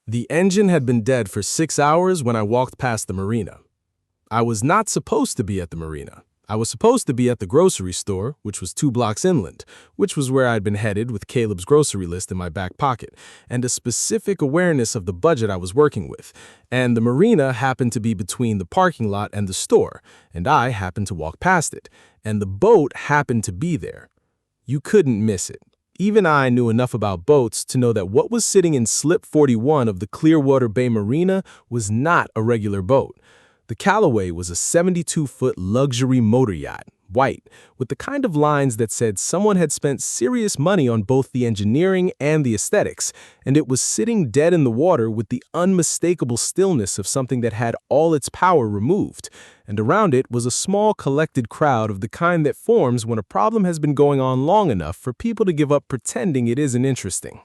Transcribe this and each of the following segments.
The engine had been dead for 6 hours when I walked past the marina. I was not supposed to be at the marina. I was supposed to be at the grocery store, which was 2 blocks inland, which was where I'd been headed with Caleb's grocery list in my back pocket, and a specific awareness of the budget I was working with. And the marina happened to be between the parking lot and the store, and I happened to walk past it, and the boat happened to be there. You couldn't miss it. Even I knew enough about boats to know that what was sitting in Slip 41 of the Clearwater Bay Marina was not a regular boat. The Calloway was a 72-foot luxury motor yacht, white, with the kind of lines that said someone had spent serious money on both the engineering and the aesthetics, and it was sitting dead in the water with the unmistakable stillness of something that had all its power removed, and around it was a small collected crowd of the kind that forms when a problem has been going on long enough for people to give up pretending it isn't interesting.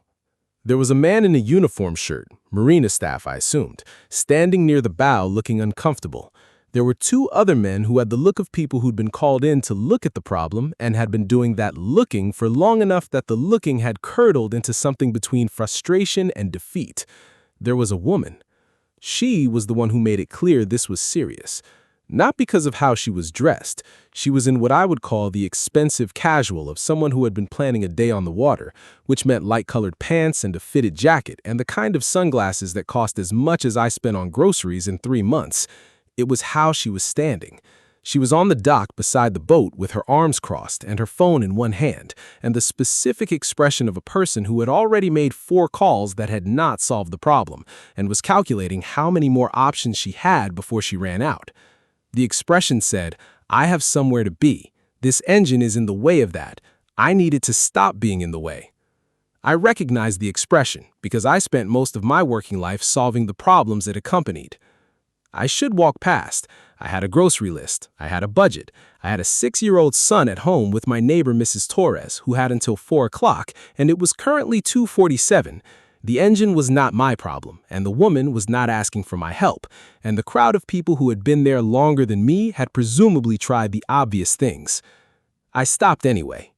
There was a man in a uniform shirt, marina staff I assumed, standing near the bow looking uncomfortable. There were 2 other men who had the look of people who'd been called in to look at the problem and had been doing that looking for long enough that the looking had curdled into something between frustration and defeat. There was a woman. She was the one who made it clear this was serious. Not because of how she was dressed. She was in what I would call the expensive casual of someone who had been planning a day on the water, which meant light-colored pants and a fitted jacket and the kind of sunglasses that cost as much as I spent on groceries in 3 months. It was how she was standing. She was on the dock beside the boat with her arms crossed and her phone in one hand, and the specific expression of a person who had already made 4 calls that had not solved the problem and was calculating how many more options she had before she ran out. The expression said, "I have somewhere to be. This engine is in the way of that. I need it to stop being in the way." I recognized the expression because I spent most of my working life solving the problems it accompanied. I should walk past. I had a grocery list. I had a budget. I had a 6-year-old son at home with my neighbor Mrs. Torres, who had until 4 o'clock, and it was currently 2:47. The engine was not my problem, and the woman was not asking for my help, and the crowd of people who had been there longer than me had presumably tried the obvious things. I stopped anyway.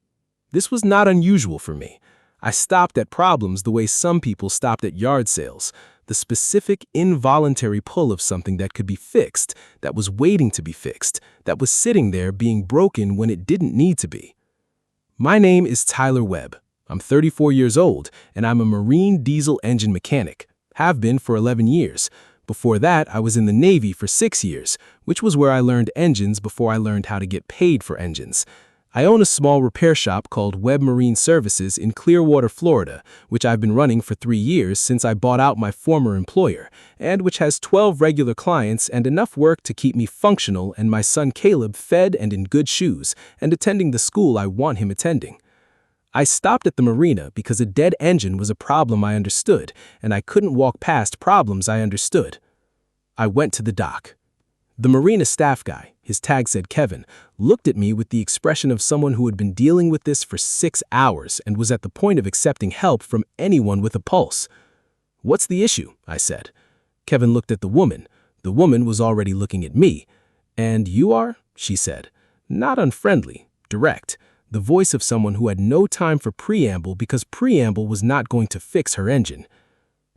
This was not unusual for me. I stopped at problems the way some people stopped at yard sales, the specific involuntary pull of something that could be fixed, that was waiting to be fixed, that was sitting there being broken when it didn't need to be. My name is Tyler Webb. I'm 34 years old, and I'm a marine diesel engine mechanic. Have been for 11 years. Before that, I was in the Navy for 6 years, which was where I learned engines before I learned how to get paid for engines. I own a small repair shop called Webb Marine Services in Clearwater, Florida, which I've been running for 3 years since I bought out my former employer, and which has 12 regular clients and enough work to keep me functional and my son Caleb fed and in good shoes and attending the school I want him attending. I stopped at the marina because a dead engine was a problem I understood, and I couldn't walk past problems I understood. I went to the dock. The marina staff guy, his tag said Kevin, looked at me with the expression of someone who had been dealing with this for 6 hours and was at the point of accepting help from anyone with a pulse. "What's the issue?" I said. Kevin looked at the woman. The woman was already looking at me. "And you are?" she said. Not unfriendly, direct. The voice of someone who had no time for preamble because preamble was not going to fix her engine.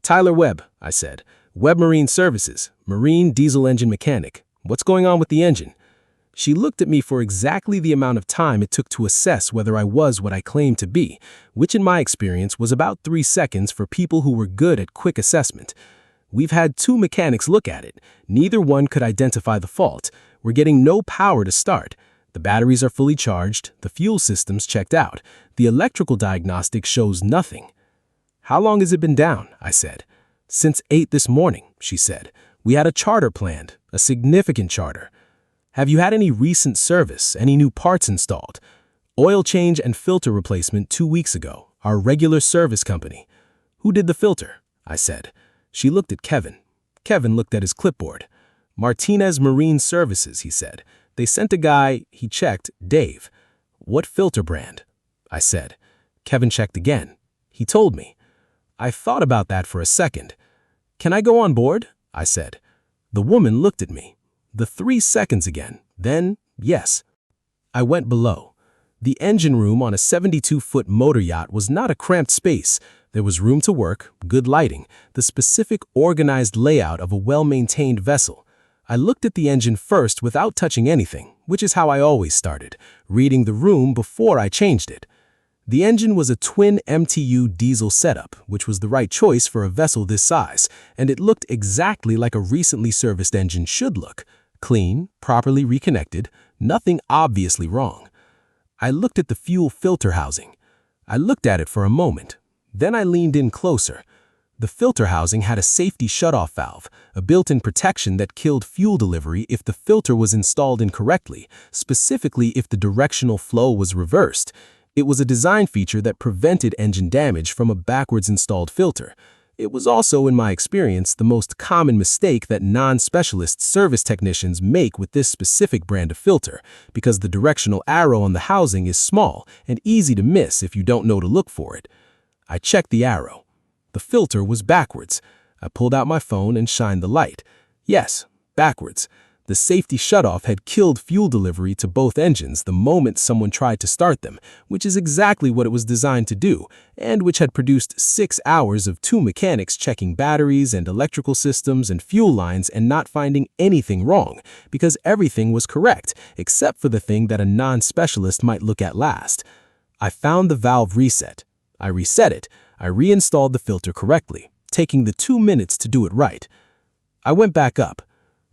"Tyler Webb," I said. "Webb Marine Services, marine diesel engine mechanic. What's going on with the engine?" She looked at me for exactly the amount of time it took to assess whether I was what I claimed to be, which in my experience was about 3 seconds for people who were good at quick assessment. We've had 2 mechanics look at it. Neither one could identify the fault. We're getting no power to start. The batteries are fully charged, the fuel system's checked out. The electrical diagnostic shows nothing. "How long has it been down?" I said. "Since 8 this morning," she said. "We had a charter planned, a significant charter." "Have you had any recent service, any new parts installed?" "Oil change and filter replacement 2 weeks ago, our regular service company." "Who did the filter?" I said. She looked at Kevin. Kevin looked at his clipboard. "Martinez Marine Services," he said. "They sent a guy," he checked, "Dave." "What filter brand?" I said. Kevin checked again. He told me. I thought about that for a second. "Can I go on board?" I said. The woman looked at me. The 3 seconds again. Then, yes. I went below. The engine room on a 72-foot motor yacht was not a cramped space. There was room to work, good lighting, the specific organized layout of a well-maintained vessel. I looked at the engine first without touching anything, which is how I always started, reading the room before I changed it. The engine was a twin MTU diesel setup, which was the right choice for a vessel this size, and it looked exactly like a recently serviced engine should look. Clean, properly reconnected, nothing obviously wrong. I looked at the fuel filter housing. I looked at it for a moment. Then I leaned in closer. The filter housing had a safety shutoff valve, a built-in protection that killed fuel delivery if the filter was installed incorrectly, specifically if the directional flow was reversed. It was a design feature that prevented engine damage from a backwards installed filter. It was also, in my experience, the most common mistake that non-specialist service technicians make with this specific brand of filter, because the directional arrow on the housing is small and easy to miss if you don't know to look for it. I checked the arrow. The filter was backwards. I pulled out my phone and shined the light. Yes, backwards. The safety shutoff had killed fuel delivery to both engines the moment someone tried to start them, which is exactly what it was designed to do, and which had produced 6 hours of 2 mechanics checking batteries and electrical systems and fuel lines and not finding anything wrong, because everything was correct, except for the thing that a non-specialist might look at last. I found the valve reset. I reset it. I reinstalled the filter correctly, taking the 2 minutes to do it right. I went back up.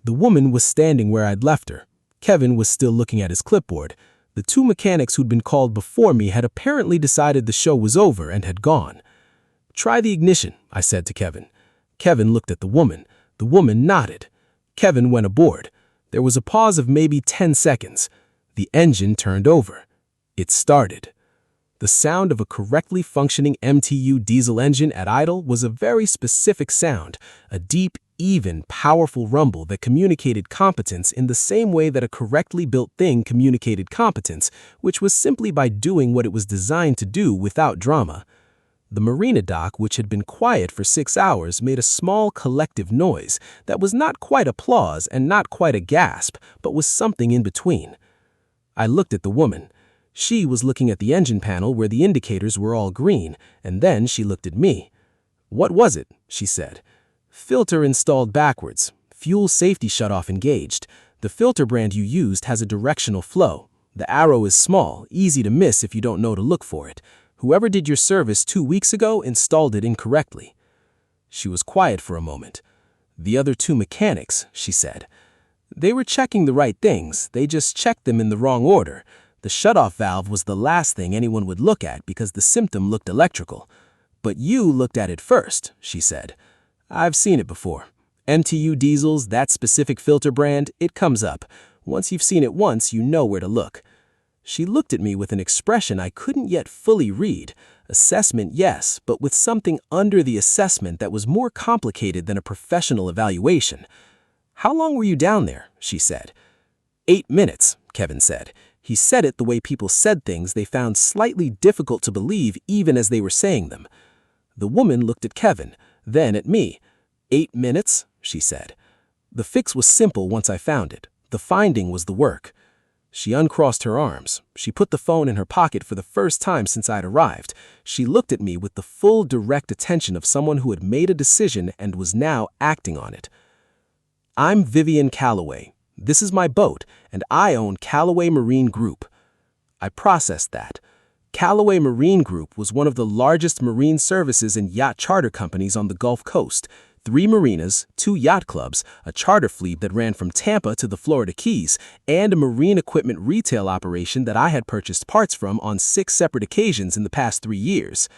The woman was standing where I'd left her. Kevin was still looking at his clipboard. The 2 mechanics who'd been called before me had apparently decided the show was over and had gone. "Try the ignition," I said to Kevin. Kevin looked at the woman. The woman nodded. Kevin went aboard. There was a pause of maybe 10 seconds. The engine turned over. It started. The sound of a correctly functioning MTU diesel engine at idle was a very specific sound, a deep, even, powerful rumble that communicated competence in the same way that a correctly built thing communicated competence, which was simply by doing what it was designed to do without drama. The marina dock, which had been quiet for 6 hours, made a small collective noise that was not quite applause and not quite a gasp, but was something in between. I looked at the woman. She was looking at the engine panel where the indicators were all green, and then she looked at me. "What was it?" she said. "Filter installed backwards. Fuel safety shutoff engaged. The filter brand you used has a directional flow. The arrow is small, easy to miss if you don't know to look for it. Whoever did your service 2 weeks ago installed it incorrectly." She was quiet for a moment. "The other 2 mechanics," she said. "They were checking the right things. They just checked them in the wrong order. The shutoff valve was the last thing anyone would look at because the symptom looked electrical. But you looked at it first," she said. "I've seen it before. MTU diesels, that specific filter brand, it comes up. Once you've seen it once, you know where to look." She looked at me with an expression I couldn't yet fully read. Assessment, yes, but with something under the assessment that was more complicated than a professional evaluation. "How long were you down there?" she said. 8 minutes, Kevin said. He said it the way people said things they found slightly difficult to believe even as they were saying them. The woman looked at Kevin, then at me. 8 minutes, she said. "The fix was simple once I found it. The finding was the work." She uncrossed her arms. She put the phone in her pocket for the first time since I'd arrived. She looked at me with the full direct attention of someone who had made a decision and was now acting on it. "I'm Vivian Calloway. This is my boat, and I own Calloway Marine Group." I processed that. Calloway Marine Group was one of the largest marine services and yacht charter companies on the Gulf Coast. 3 marinas, 2 yacht clubs, a charter fleet that ran from Tampa to the Florida Keys, and a marine equipment retail operation that I had purchased parts from on 6 separate occasions in the past 3 years.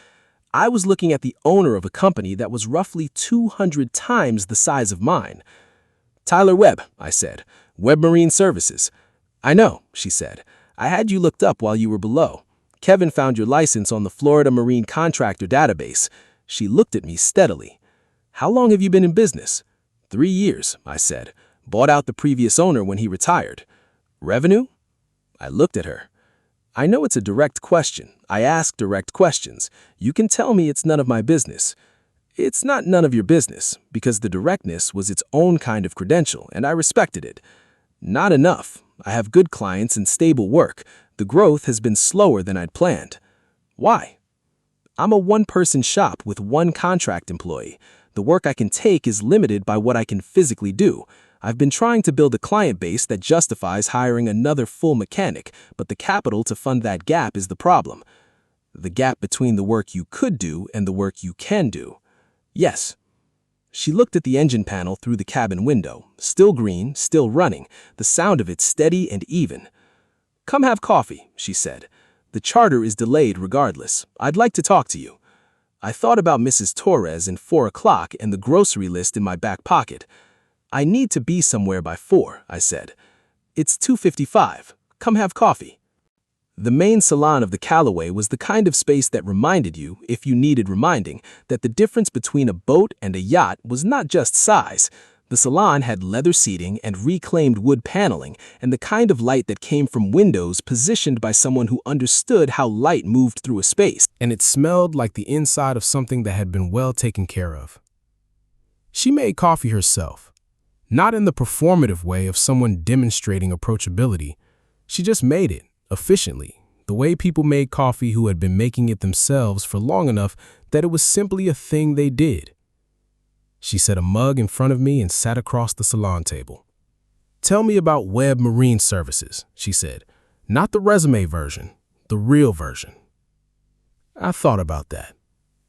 I was looking at the owner of a company that was roughly 200 times the size of mine. "Tyler Webb," I said. "Webb Marine Services." "I know," she said. "I had you looked up while you were below. Kevin found your license on the Florida Marine Contractor database." She looked at me steadily. "How long have you been in business?" 3 years, I said. "Bought out the previous owner when he retired." "Revenue?" I looked at her. "I know it's a direct question. I ask direct questions. You can tell me it's none of my business." "It's not none of your business, because the directness was its own kind of credential, and I respected it." "Not enough. I have good clients and stable work. The growth has been slower than I'd planned." "Why?" I'm a one-person shop with one contract employee. The work I can take is limited by what I can physically do. I've been trying to build a client base that justifies hiring another full mechanic, but the capital to fund that gap is the problem. The gap between the work you could do and the work you can do. Yes. She looked at the engine panel through the cabin window. Still green, still running, the sound of it steady and even. "Come have coffee," she said. "The charter is delayed regardless. I'd like to talk to you." I thought about Mrs. Torres and 4 o'clock and the grocery list in my back pocket. "I need to be somewhere by 4, I said. "It's 2:55. Come have coffee." The main salon of the Calloway was the kind of space that reminded you, if you needed reminding, that the difference between a boat and a yacht was not just size. The salon had leather seating and reclaimed wood paneling and the kind of light that came from windows positioned by someone who understood how light moved through a space. And it smelled like the inside of something that had been well taken care of. She made coffee herself, not in the performative way of someone demonstrating approachability. She just made it, efficiently, the way people made coffee who had been making it themselves for long enough that it was simply a thing they did. She set a mug in front of me and sat across the salon table. "Tell me about Webb Marine Services," she said. "Not the resume version, the real version." I thought about that.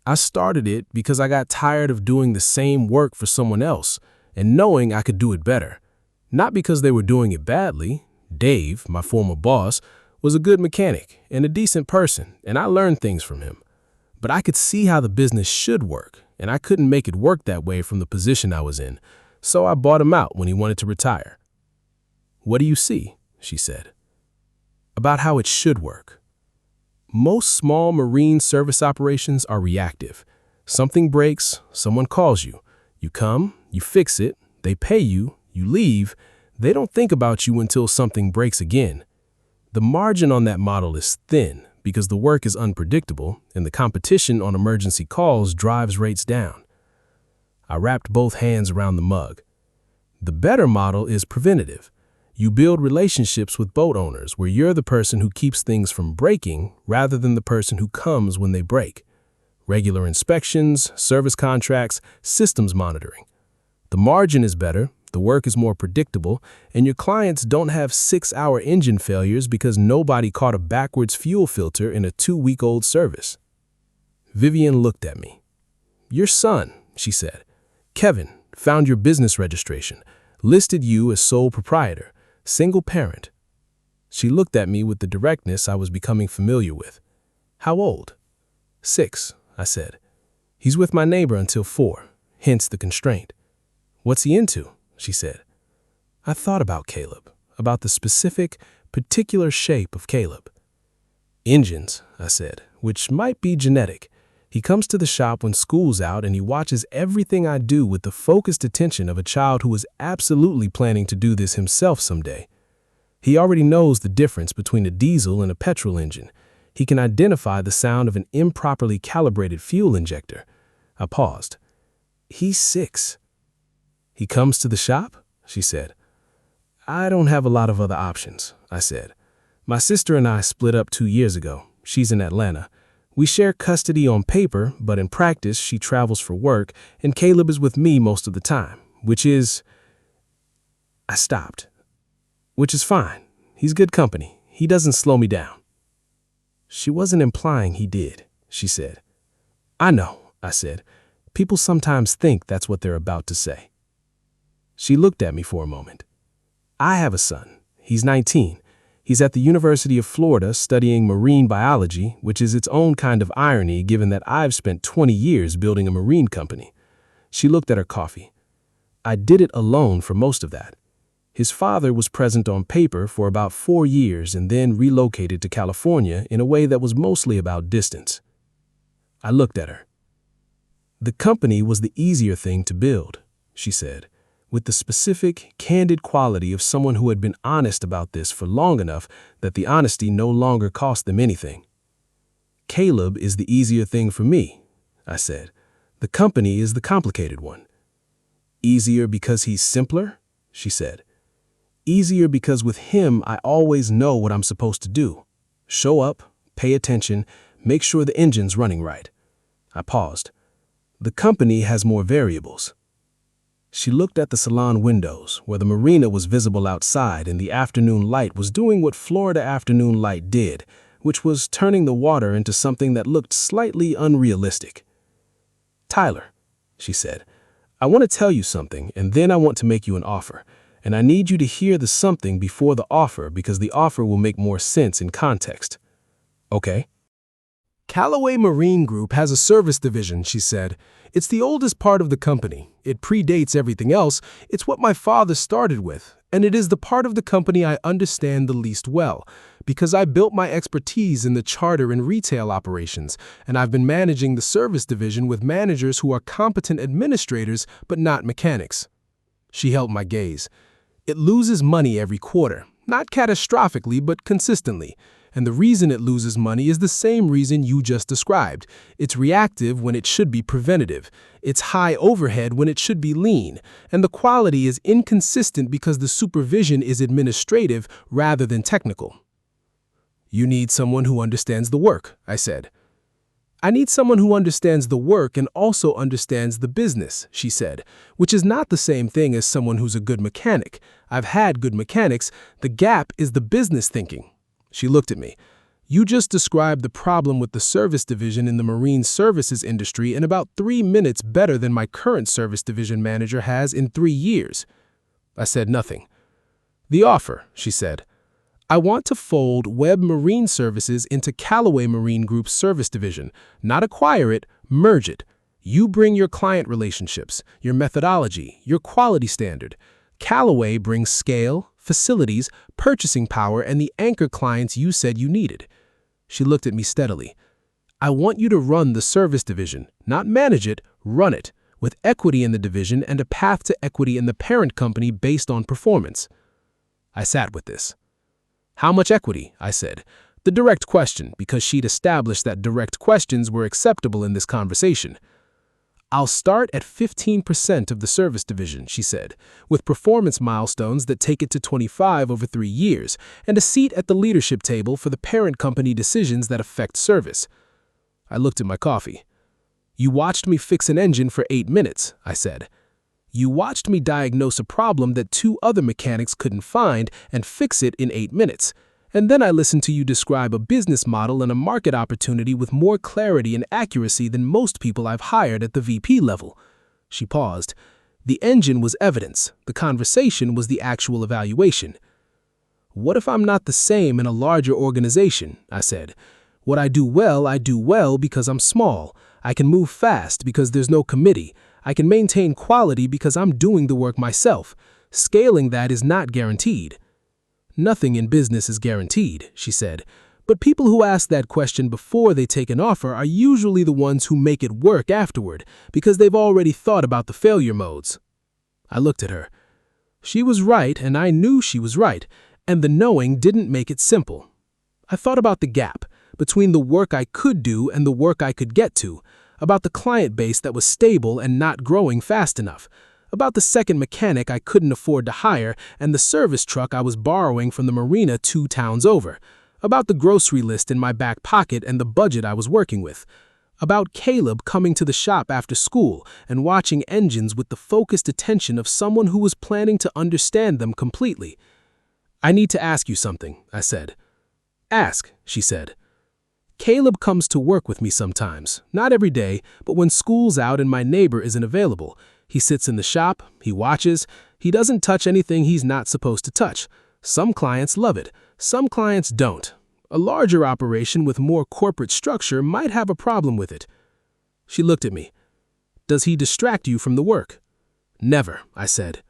I started it because I got tired of doing the same work for someone else and knowing I could do it better. Not because they were doing it badly. Dave, my former boss, was a good mechanic and a decent person, and I learned things from him. But I could see how the business should work, and I couldn't make it work that way from the position I was in, so I bought him out when he wanted to retire. "What do you see?" she said. "About how it should work. Most small marine service operations are reactive. Something breaks, someone calls you. You come, you fix it, they pay you, you leave. They don't think about you until something breaks again. The margin on that model is thin because the work is unpredictable and the competition on emergency calls drives rates down." I wrapped both hands around the mug. The better model is preventative. You build relationships with boat owners where you're the person who keeps things from breaking rather than the person who comes when they break. Regular inspections, service contracts, systems monitoring. The margin is better. The work is more predictable, and your clients don't have 6-hour engine failures because nobody caught a backwards fuel filter in a 2-week-old service. Vivian looked at me. "Your son," she said, "Kevin, found your business registration, listed you as sole proprietor, single parent." She looked at me with the directness I was becoming familiar with. "How old?" "6, I said. "He's with my neighbor until 4, hence the constraint." "What's he into?" she said. I thought about Caleb, about the specific, particular shape of Caleb. "Engines," I said, "which might be genetic. He comes to the shop when school's out and he watches everything I do with the focused attention of a child who is absolutely planning to do this himself someday. He already knows the difference between a diesel and a petrol engine. He can identify the sound of an improperly calibrated fuel injector." I paused. "He's 6. "He comes to the shop?" she said. "I don't have a lot of other options," I said. "My sister and I split up 2 years ago. She's in Atlanta. We share custody on paper, but in practice she travels for work, and Caleb is with me most of the time, which is—" I stopped. "Which is fine. He's good company. He doesn't slow me down." She wasn't implying he did, she said. "I know," I said. "People sometimes think that's what they're about to say." She looked at me for a moment. "I have a son. He's 19. He's at the University of Florida studying marine biology, which is its own kind of irony given that I've spent 20 years building a marine company." She looked at her coffee. "I did it alone for most of that. His father was present on paper for about 4 years and then relocated to California in a way that was mostly about distance." I looked at her. "The company was the easier thing to build," she said, with the specific, candid quality of someone who had been honest about this for long enough that the honesty no longer cost them anything. "Caleb is the easier thing for me," I said. "The company is the complicated one." "Easier because he's simpler?" she said. "Easier because with him I always know what I'm supposed to do. Show up, pay attention, make sure the engine's running right. I paused. The company has more variables. She looked at the salon windows, where the marina was visible outside and the afternoon light was doing what Florida afternoon light did, which was turning the water into something that looked slightly unrealistic. "Tyler," she said, "I want to tell you something, and then I want to make you an offer. And I need you to hear the something before the offer because the offer will make more sense in context." "Okay." "Calloway Marine Group has a service division," she said. "It's the oldest part of the company. It predates everything else. It's what my father started with, and it is the part of the company I understand the least well, because I built my expertise in the charter and retail operations, and I've been managing the service division with managers who are competent administrators but not mechanics." She held my gaze. "It loses money every quarter, not catastrophically but consistently. And the reason it loses money is the same reason you just described. It's reactive when it should be preventative. It's high overhead when it should be lean. And the quality is inconsistent because the supervision is administrative rather than technical." "You need someone who understands the work," I said. "I need someone who understands the work and also understands the business," she said, "which is not the same thing as someone who's a good mechanic. I've had good mechanics. The gap is the business thinking." She looked at me. "You just described the problem with the service division in the marine services industry in about 3 minutes better than my current service division manager has in 3 years. I said nothing. "The offer," she said. "I want to fold Webb Marine Services into Calloway Marine Group's service division, not acquire it, merge it. You bring your client relationships, your methodology, your quality standard. Calloway brings scale, facilities, purchasing power, and the anchor clients you said you needed." She looked at me steadily. "I want you to run the service division, not manage it, run it, with equity in the division and a path to equity in the parent company based on performance." I sat with this. "How much equity?" I said. The direct question, because she'd established that direct questions were acceptable in this conversation. "I'll start at 15% of the service division," she said, "with performance milestones that take it to 25 over 3 years, and a seat at the leadership table for the parent company decisions that affect service." I looked at my coffee. "You watched me fix an engine for 8 minutes," I said. "You watched me diagnose a problem that 2 other mechanics couldn't find and fix it in 8 minutes. And then I listened to you describe a business model and a market opportunity with more clarity and accuracy than most people I've hired at the VP level." She paused. "The engine was evidence. The conversation was the actual evaluation." "What if I'm not the same in a larger organization?" I said. "What I do well because I'm small. I can move fast because there's no committee. I can maintain quality because I'm doing the work myself. Scaling that is not guaranteed." "Nothing in business is guaranteed," she said, "but people who ask that question before they take an offer are usually the ones who make it work afterward, because they've already thought about the failure modes." I looked at her. She was right, and I knew she was right, and the knowing didn't make it simple. I thought about the gap between the work I could do and the work I could get to, about the client base that was stable and not growing fast enough, about the second mechanic I couldn't afford to hire and the service truck I was borrowing from the marina 2 towns over, about the grocery list in my back pocket and the budget I was working with, about Caleb coming to the shop after school and watching engines with the focused attention of someone who was planning to understand them completely. "I need to ask you something," I said. "Ask," she said. "Caleb comes to work with me sometimes, not every day, but when school's out and my neighbor isn't available. He sits in the shop, he watches, he doesn't touch anything he's not supposed to touch. Some clients love it, some clients don't. A larger operation with more corporate structure might have a problem with it." She looked at me. "Does he distract you from the work?" "Never," I said.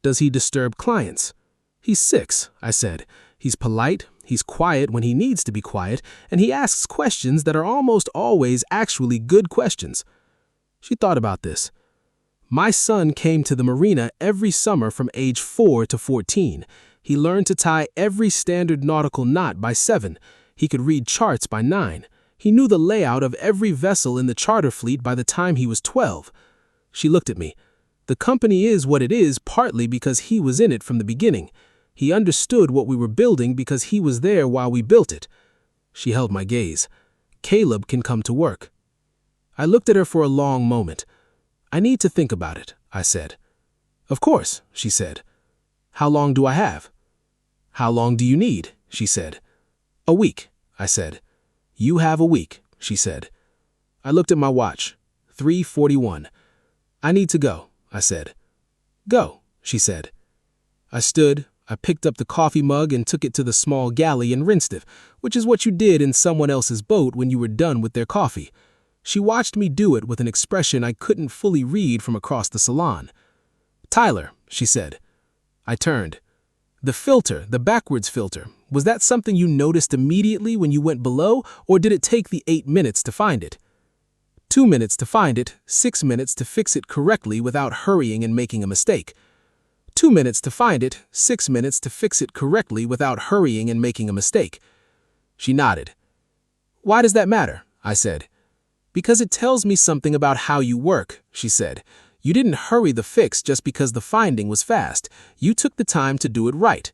"Does he disturb clients?" "He's 6, I said. "He's polite, he's quiet when he needs to be quiet, and he asks questions that are almost always actually good questions." She thought about this. "My son came to the marina every summer from age 4 to 14. He learned to tie every standard nautical knot by 7. He could read charts by 9. He knew the layout of every vessel in the charter fleet by the time he was 12. She looked at me. "The company is what it is partly because he was in it from the beginning. He understood what we were building because he was there while we built it." She held my gaze. "Caleb can come to work." I looked at her for a long moment. "I need to think about it," I said. "Of course," she said. "How long do I have?" "How long do you need?" she said. "A week," I said. "You have a week," she said. I looked at my watch. 3:41. "I need to go," I said. "Go," she said. I stood, I picked up the coffee mug and took it to the small galley and rinsed it, which is what you did in someone else's boat when you were done with their coffee. She watched me do it with an expression I couldn't fully read from across the salon. "Tyler," she said. I turned. "The filter, the backwards filter, was that something you noticed immediately when you went below, or did it take the 8 minutes to find it?" 2 minutes to find it, 6 minutes to fix it correctly without hurrying and making a mistake. 2 minutes to find it, 6 minutes to fix it correctly without hurrying and making a mistake. She nodded. "Why does that matter?" I said. "Because it tells me something about how you work," she said. "You didn't hurry the fix just because the finding was fast. You took the time to do it right."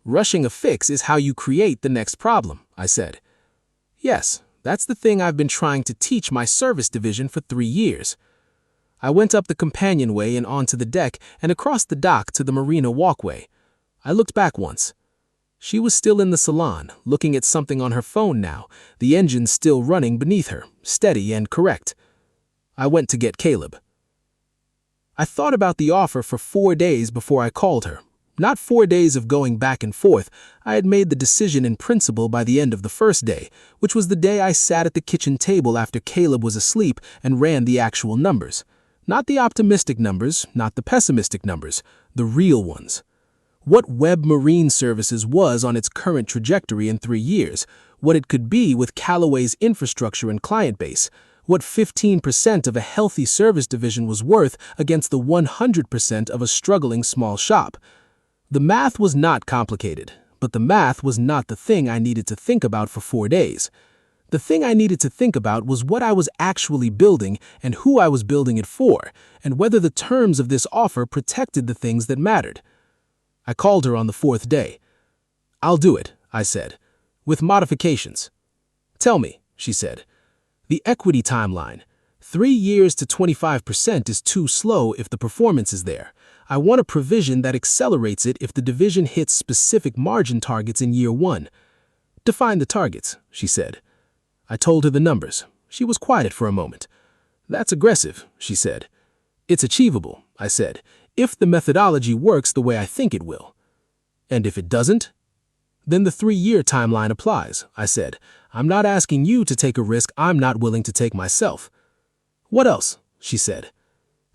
"Rushing a fix is how you create the next problem," I said. "Yes, that's the thing I've been trying to teach my service division for 3 years. I went up the companionway and onto the deck and across the dock to the marina walkway. I looked back once. She was still in the salon, looking at something on her phone now, the engine still running beneath her, steady and correct. I went to get Caleb. I thought about the offer for 4 days before I called her. Not 4 days of going back and forth. I had made the decision in principle by the end of the first day, which was the day I sat at the kitchen table after Caleb was asleep and ran the actual numbers. Not the optimistic numbers, not the pessimistic numbers, the real ones. What Webb Marine Services was on its current trajectory in 3 years, what it could be with Calloway's infrastructure and client base, what 15% of a healthy service division was worth against the 100% of a struggling small shop. The math was not complicated, but the math was not the thing I needed to think about for 4 days. The thing I needed to think about was what I was actually building and who I was building it for, and whether the terms of this offer protected the things that mattered. I called her on the 4th day. "I'll do it," I said, "with modifications." "Tell me," she said. "The equity timeline. 3 years to 25% is too slow if the performance is there. I want a provision that accelerates it if the division hits specific margin targets in year 1. "Define the targets," she said. I told her the numbers. She was quiet for a moment. "That's aggressive," she said. "It's achievable," I said, "if the methodology works the way I think it will." "And if it doesn't?" "Then the 3-year timeline applies," I said. "I'm not asking you to take a risk I'm not willing to take myself." "What else?" she said.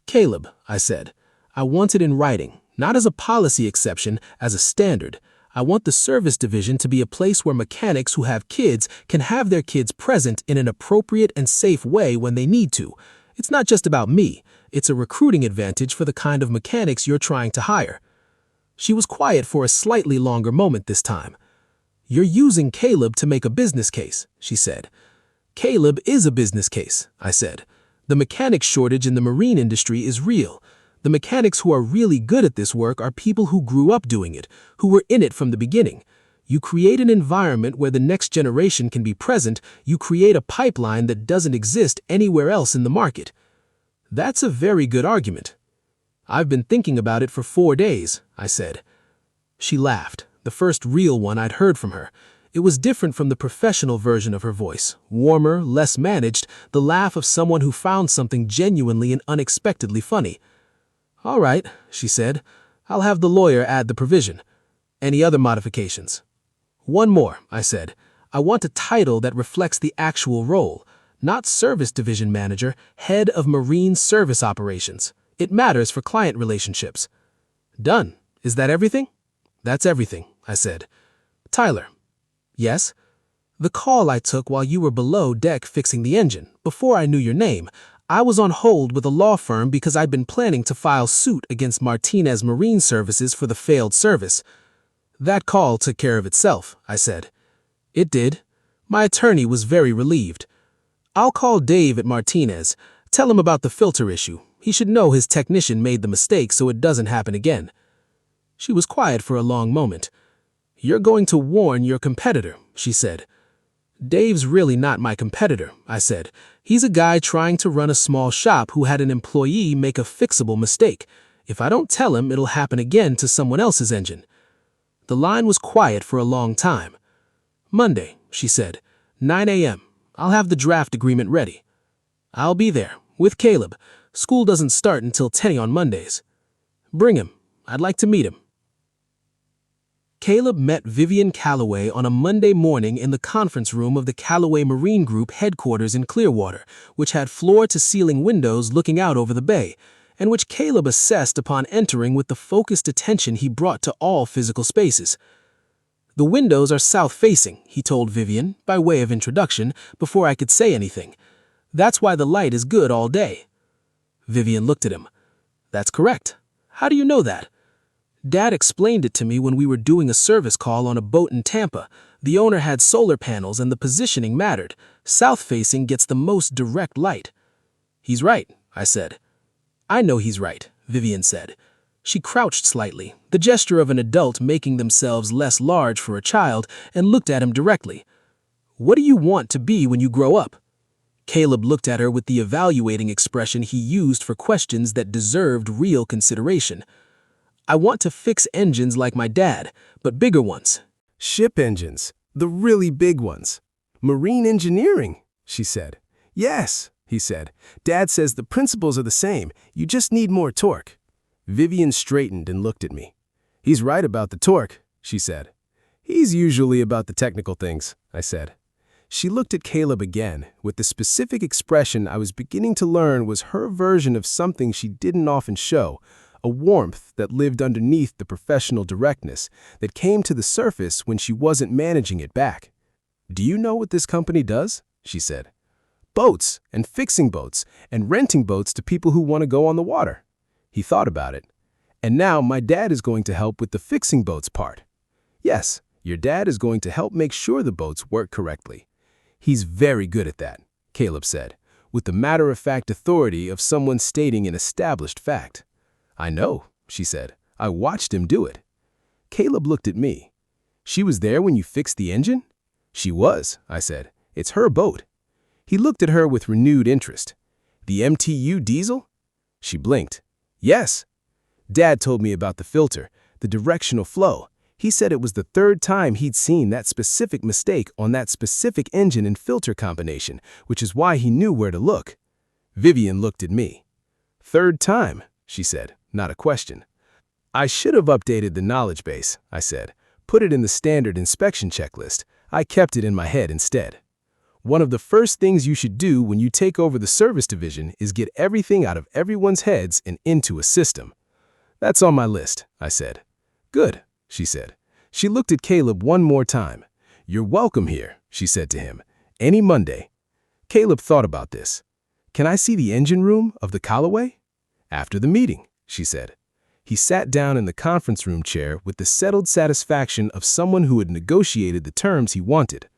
"Caleb," I said. "I want it in writing, not as a policy exception, as a standard. I want the service division to be a place where mechanics who have kids can have their kids present in an appropriate and safe way when they need to. It's not just about me. It's a recruiting advantage for the kind of mechanics you're trying to hire." She was quiet for a slightly longer moment this time. "You're using Caleb to make a business case," she said. "Caleb is a business case," I said. "The mechanic shortage in the marine industry is real. The mechanics who are really good at this work are people who grew up doing it, who were in it from the beginning. You create an environment where the next generation can be present. You create a pipeline that doesn't exist anywhere else in the market." "That's a very good argument." "I've been thinking about it for 4 days," I said. She laughed, the first real one I'd heard from her. It was different from the professional version of her voice, warmer, less managed, the laugh of someone who found something genuinely and unexpectedly funny. "All right," she said. "I'll have the lawyer add the provision. Any other modifications?" "One more," I said. "I want a title that reflects the actual role. Not service division manager, head of marine service operations. It matters for client relationships." "Done. Is that everything?" "That's everything," I said. "Tyler." "Yes?" "The call I took while you were below deck fixing the engine, before I knew your name, I was on hold with a law firm because I'd been planning to file suit against Martinez Marine Services for the failed service." "That call took care of itself," I said. "It did." My attorney was very relieved. "I'll call Dave at Martinez. Tell him about the filter issue. He should know his technician made the mistake so it doesn't happen again." She was quiet for a long moment. "You're going to warn your competitor," she said. "Dave's really not my competitor," I said. He's a guy trying to run a small shop who had an employee make a fixable mistake. If I don't tell him, it'll happen again to someone else's engine." The line was quiet for a long time. "Monday," she said, "9 a.m. I'll have the draft agreement ready." "I'll be there, with Caleb. School doesn't start until 10 on Mondays." "Bring him. I'd like to meet him." Caleb met Vivian Calloway on a Monday morning in the conference room of the Calloway Marine Group headquarters in Clearwater, which had floor-to-ceiling windows looking out over the bay, and which Caleb assessed upon entering with the focused attention he brought to all physical spaces. "The windows are south-facing," he told Vivian, by way of introduction, before I could say anything. "That's why the light is good all day." Vivian looked at him. "That's correct. How do you know that?" "Dad explained it to me when we were doing a service call on a boat in Tampa. The owner had solar panels and the positioning mattered. South-facing gets the most direct light." "He's right," I said. "I know he's right," Vivian said. She crouched slightly, the gesture of an adult making themselves less large for a child, and looked at him directly. "What do you want to be when you grow up?" Caleb looked at her with the evaluating expression he used for questions that deserved real consideration. "I want to fix engines like my dad, but bigger ones." "Ship engines, the really big ones. Marine engineering," she said. "Yes," he said. "Dad says the principles are the same. You just need more torque." Vivian straightened and looked at me. "He's right about the torque," she said. "He's usually about the technical things," I said. She looked at Caleb again, with the specific expression I was beginning to learn was her version of something she didn't often show, a warmth that lived underneath the professional directness that came to the surface when she wasn't managing it back. "Do you know what this company does?" she said. "Boats, and fixing boats, and renting boats to people who want to go on the water." He thought about it. "And now my dad is going to help with the fixing boats part." "Yes, your dad is going to help make sure the boats work correctly." "He's very good at that," Caleb said, with the matter-of-fact authority of someone stating an established fact. "I know," she said. "I watched him do it." Caleb looked at me. "She was there when you fixed the engine?" "She was," I said. "It's her boat." He looked at her with renewed interest. "The MTU diesel?" She blinked. "Yes." "Dad told me about the filter, the directional flow. He said it was the third time he'd seen that specific mistake on that specific engine and filter combination, which is why he knew where to look." Vivian looked at me. "Third time," she said, not a question. "I should have updated the knowledge base," I said. "Put it in the standard inspection checklist. I kept it in my head instead. One of the first things you should do when you take over the service division is get everything out of everyone's heads and into a system." "That's on my list," I said. "Good," she said. She looked at Caleb one more time. "You're welcome here," she said to him. "Any Monday." Caleb thought about this. "Can I see the engine room of the Calloway?" "After the meeting," she said. He sat down in the conference room chair with the settled satisfaction of someone who had negotiated the terms he wanted.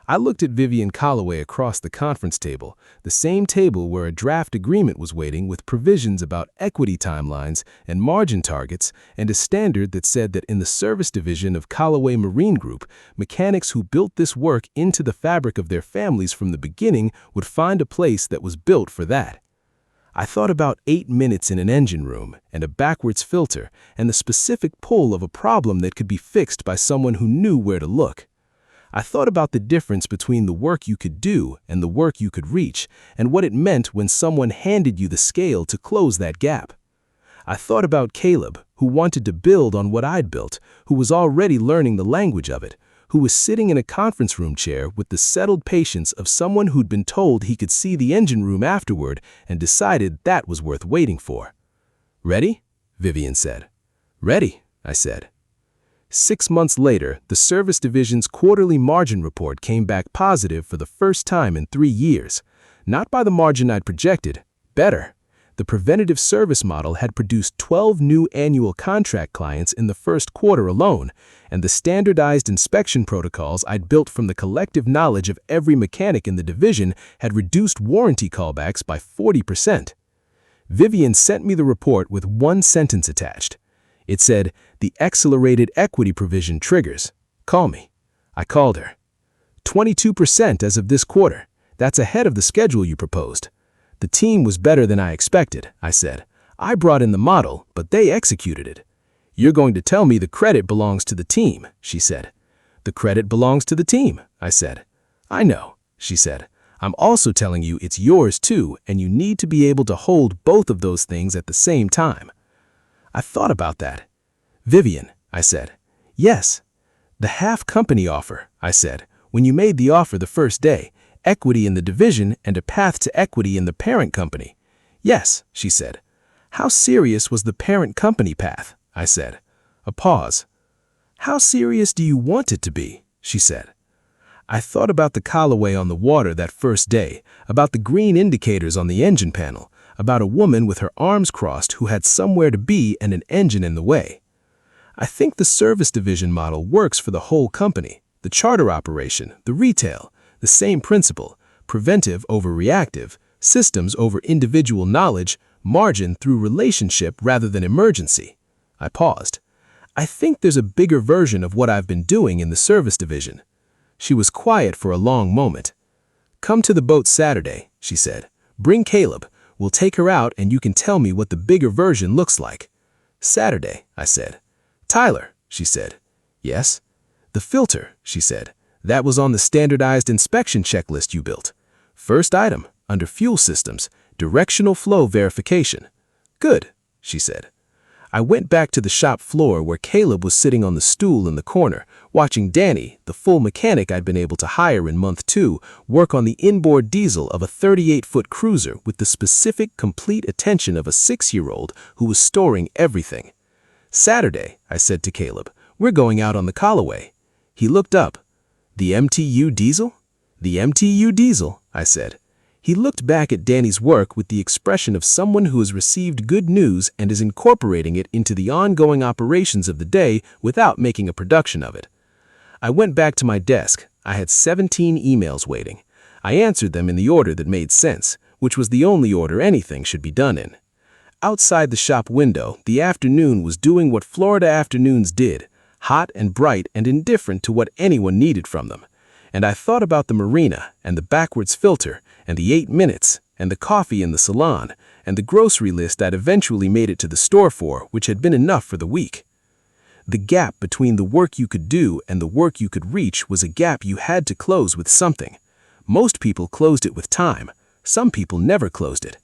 I looked at Vivian Calloway across the conference table, the same table where a draft agreement was waiting with provisions about equity timelines and margin targets, and a standard that said that in the service division of Calloway Marine Group, mechanics who built this work into the fabric of their families from the beginning would find a place that was built for that. I thought about 8 minutes in an engine room and a backwards filter and the specific pull of a problem that could be fixed by someone who knew where to look. I thought about the difference between the work you could do and the work you could reach, and what it meant when someone handed you the scale to close that gap. I thought about Caleb, who wanted to build on what I'd built, who was already learning the language of it, who was sitting in a conference room chair with the settled patience of someone who'd been told he could see the engine room afterward and decided that was worth waiting for. "Ready?" Vivian said. "Ready," I said. 6 months later, the service division's quarterly margin report came back positive for the first time in 3 years. Not by the margin I'd projected, better. The preventative service model had produced 12 new annual contract clients in the first quarter alone, and the standardized inspection protocols I'd built from the collective knowledge of every mechanic in the division had reduced warranty callbacks by 40%. Vivian sent me the report with one sentence attached. It said, "The accelerated equity provision triggers. Call me." I called her. 22% as of this quarter. That's ahead of the schedule you proposed. The team was better than I expected, I said. I brought in the model, but they executed it. You're going to tell me the credit belongs to the team, she said. The credit belongs to the team, I said. I know, she said. I'm also telling you it's yours too, and you need to be able to hold both of those things at the same time. I thought about that. Vivian, I said. Yes. The half-company offer, I said, when you made the offer the first day, equity in the division and a path to equity in the parent company. Yes, she said. How serious was the parent company path? I said. A pause. How serious do you want it to be? She said. I thought about the Calloway on the water that first day, about the green indicators on the engine panel, about a woman with her arms crossed who had somewhere to be and an engine in the way. I think the service division model works for the whole company, the charter operation, the retail, the same principle, preventive over reactive, systems over individual knowledge, margin through relationship rather than emergency. I paused. I think there's a bigger version of what I've been doing in the service division. She was quiet for a long moment. Come to the boat Saturday, she said. Bring Caleb. We'll take her out and you can tell me what the bigger version looks like. Saturday, I said. Tyler, she said. Yes. The filter, she said. That was on the standardized inspection checklist you built. First item, under fuel systems, directional flow verification. Good, she said. I went back to the shop floor where Caleb was sitting on the stool in the corner, watching Danny, the full mechanic I'd been able to hire in month 2, work on the inboard diesel of a 38-foot cruiser with the specific, complete attention of a 6-year-old who was storing everything. Saturday, I said to Caleb, we're going out on the Calloway. He looked up. The MTU diesel? The MTU diesel, I said. He looked back at Danny's work with the expression of someone who has received good news and is incorporating it into the ongoing operations of the day without making a production of it. I went back to my desk. I had 17 emails waiting. I answered them in the order that made sense, which was the only order anything should be done in. Outside the shop window, the afternoon was doing what Florida afternoons did, hot and bright and indifferent to what anyone needed from them. And I thought about the marina and the backwards filter and the 8 minutes and the coffee in the salon and the grocery list I'd eventually made it to the store for, which had been enough for the week. The gap between the work you could do and the work you could reach was a gap you had to close with something. Most people closed it with time. Some people never closed it.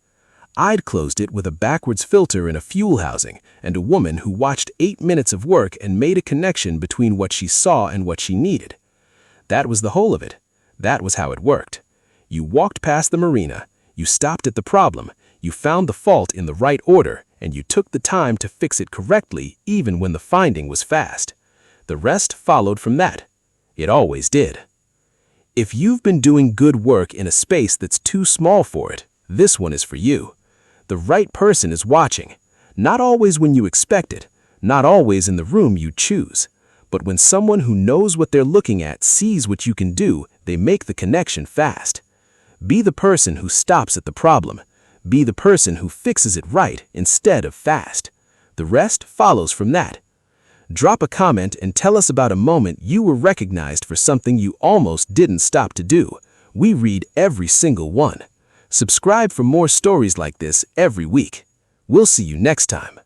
I'd closed it with a backwards filter in a fuel housing and a woman who watched 8 minutes of work and made a connection between what she saw and what she needed. That was the whole of it. That was how it worked. You walked past the marina, you stopped at the problem, you found the fault in the right order, and you took the time to fix it correctly even when the finding was fast. The rest followed from that. It always did. If you've been doing good work in a space that's too small for it, this one is for you. The right person is watching. Not always when you expect it, not always in the room you choose. But when someone who knows what they're looking at sees what you can do, they make the connection fast. Be the person who stops at the problem. Be the person who fixes it right instead of fast. The rest follows from that. Drop a comment and tell us about a moment you were recognized for something you almost didn't stop to do. We read every single one. Subscribe for more stories like this every week. We'll see you next time.